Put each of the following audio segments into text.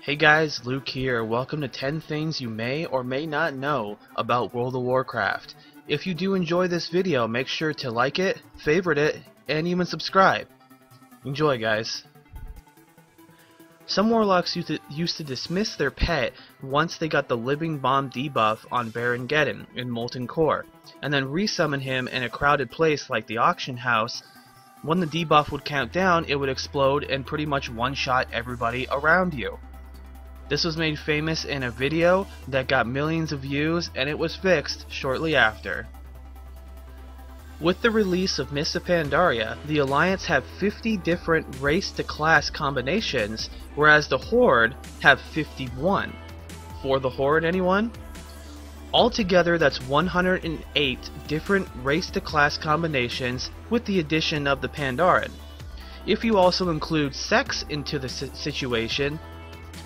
Hey guys, Luke here. Welcome to 10 things you may or may not know about World of Warcraft. If you do enjoy this video, make sure to like it, favorite it, and even subscribe. Enjoy, guys. Some warlocks used to dismiss their pet once they got the Living Bomb debuff on Baron Geddon in Molten Core, and then resummon him in a crowded place like the auction house. When the debuff would count down, it would explode and pretty much one-shot everybody around you. This was made famous in a video that got millions of views, and it was fixed shortly after. With the release of Mists of Pandaria, the Alliance have 50 different race-to-class combinations, whereas the Horde have 51. For the Horde, anyone? Altogether, that's 108 different race-to-class combinations with the addition of the Pandaren. If you also include sex into the situation,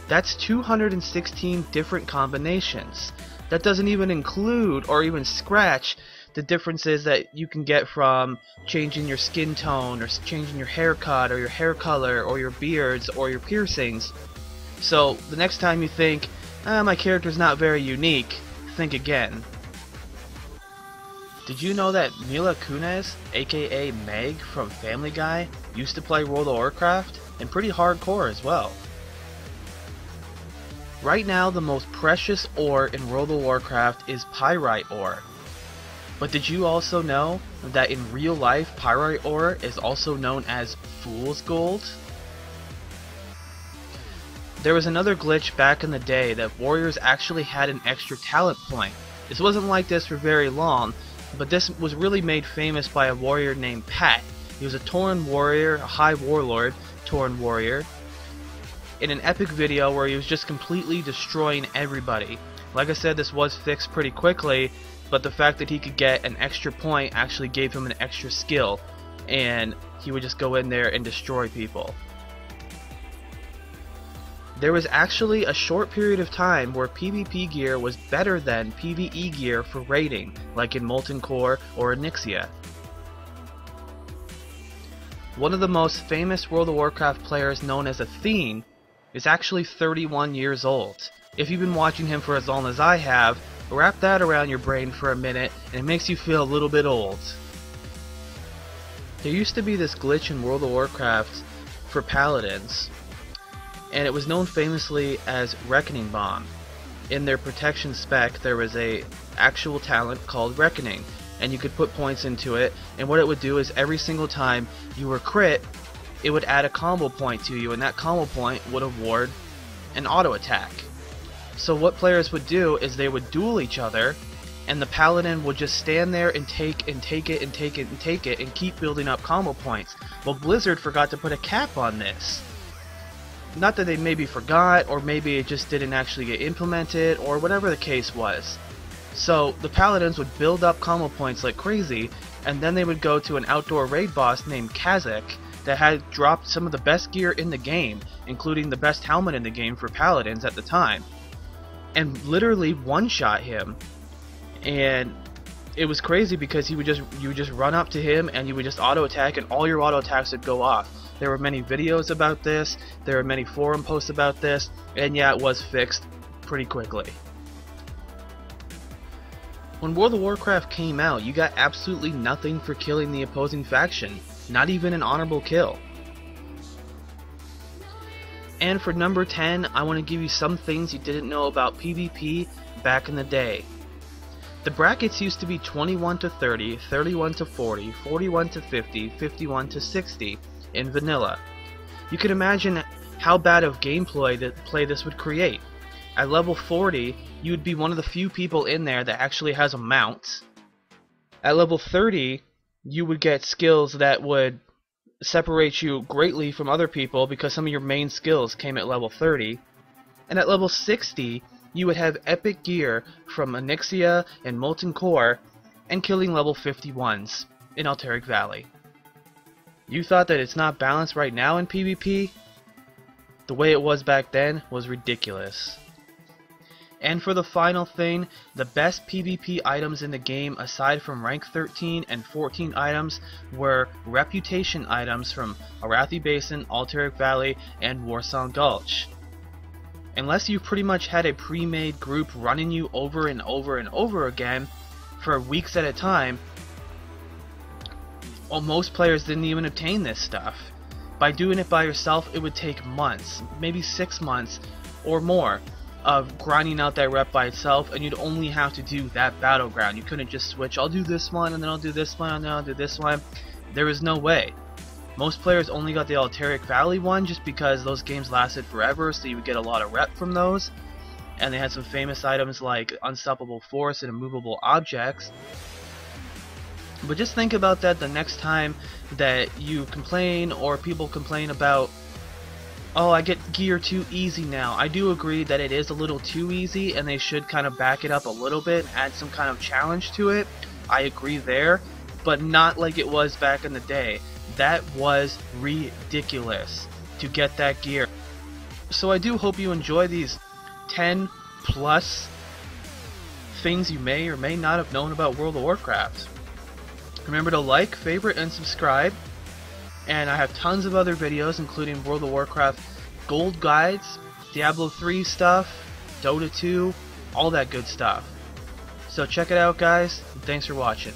that's 216 different combinations. That doesn't even include or even scratch the differences that you can get from changing your skin tone or changing your haircut or your hair color or your beards or your piercings. So the next time you think, my character's not very unique, think again. Did you know that Mila Kunis, aka Meg from Family Guy, used to play World of Warcraft, and pretty hardcore as well? Right now, the most precious ore in World of Warcraft is pyrite ore. But did you also know that in real life, pyrite ore is also known as fool's gold? There was another glitch back in the day that warriors actually had an extra talent point. This wasn't like this for very long, but this was really made famous by a warrior named Pat. He was a Tauren warrior, a high warlord, Tauren warrior, in an epic video where he was just completely destroying everybody. Like I said, this was fixed pretty quickly, but the fact that he could get an extra point actually gave him an extra skill, and he would just go in there and destroy people. There was actually a short period of time where PvP gear was better than PvE gear for raiding, like in Molten Core or Onyxia. One of the most famous World of Warcraft players, known as Athene, is actually 31 years old. If you've been watching him for as long as I have, wrap that around your brain for a minute and it makes you feel a little bit old. There used to be this glitch in World of Warcraft for paladins, and it was known famously as Reckoning Bomb. In their protection spec, there was a actual talent called Reckoning, and you could put points into it, and what it would do is every single time you were crit, it would add a combo point to you, and that combo point would award an auto attack. So what players would do is they would duel each other, and the paladin would just stand there and take it and take it and take it and take it and keep building up combo points. Well, Blizzard forgot to put a cap on this. Not that they maybe forgot, or maybe it just didn't actually get implemented, or whatever the case was. So the paladins would build up combo points like crazy, and then they would go to an outdoor raid boss named Kazakh that had dropped some of the best gear in the game, including the best helmet in the game for paladins at the time, and literally one-shot him. And it was crazy because you would just run up to him and you would just auto attack, and all your auto attacks would go off. There were many videos about this, there were many forum posts about this, and yeah, it was fixed pretty quickly. When World of Warcraft came out, you got absolutely nothing for killing the opposing faction, not even an honorable kill. And for number 10, I want to give you some things you didn't know about PvP back in the day. The brackets used to be 21 to 30, 31 to 40, 41 to 50, 51 to 60 in vanilla. You can imagine how bad of gameplay this would create. At level 40, you would be one of the few people in there that actually has a mount. At level 30, you would get skills that would separate you greatly from other people because some of your main skills came at level 30. And at level 60, you would have epic gear from Onyxia and Molten Core and killing level 51s in Alteric Valley. You thought that it's not balanced right now in PvP? The way it was back then was ridiculous. And for the final thing, the best PvP items in the game aside from rank 13 and 14 items were reputation items from Arathi Basin, Alteric Valley, and Warsong Gulch. unless you pretty much had a pre-made group running you over and over and over again for weeks at a time, well, most players didn't even obtain this stuff. By doing it by yourself, it would take months, maybe 6 months or more of grinding out that rep by itself, and you'd only have to do that battleground. You couldn't just switch, I'll do this one, and then I'll do this one, and then I'll do this one. There was no way. Most players only got the Alteric Valley one just because those games lasted forever, so you would get a lot of rep from those. And they had some famous items like Unstoppable Force and Immovable Objects. But just think about that the next time that you complain or people complain about, oh, I get gear too easy now. I do agree that it is a little too easy and they should kind of back it up a little bit and add some kind of challenge to it. I agree there, but not like it was back in the day. That was ridiculous to get that gear. So I do hope you enjoy these 10 plus things you may or may not have known about World of Warcraft. Remember to like, favorite, and subscribe. And I have tons of other videos, including World of Warcraft gold guides, Diablo 3 stuff, Dota 2, all that good stuff. So check it out, guys, and thanks for watching.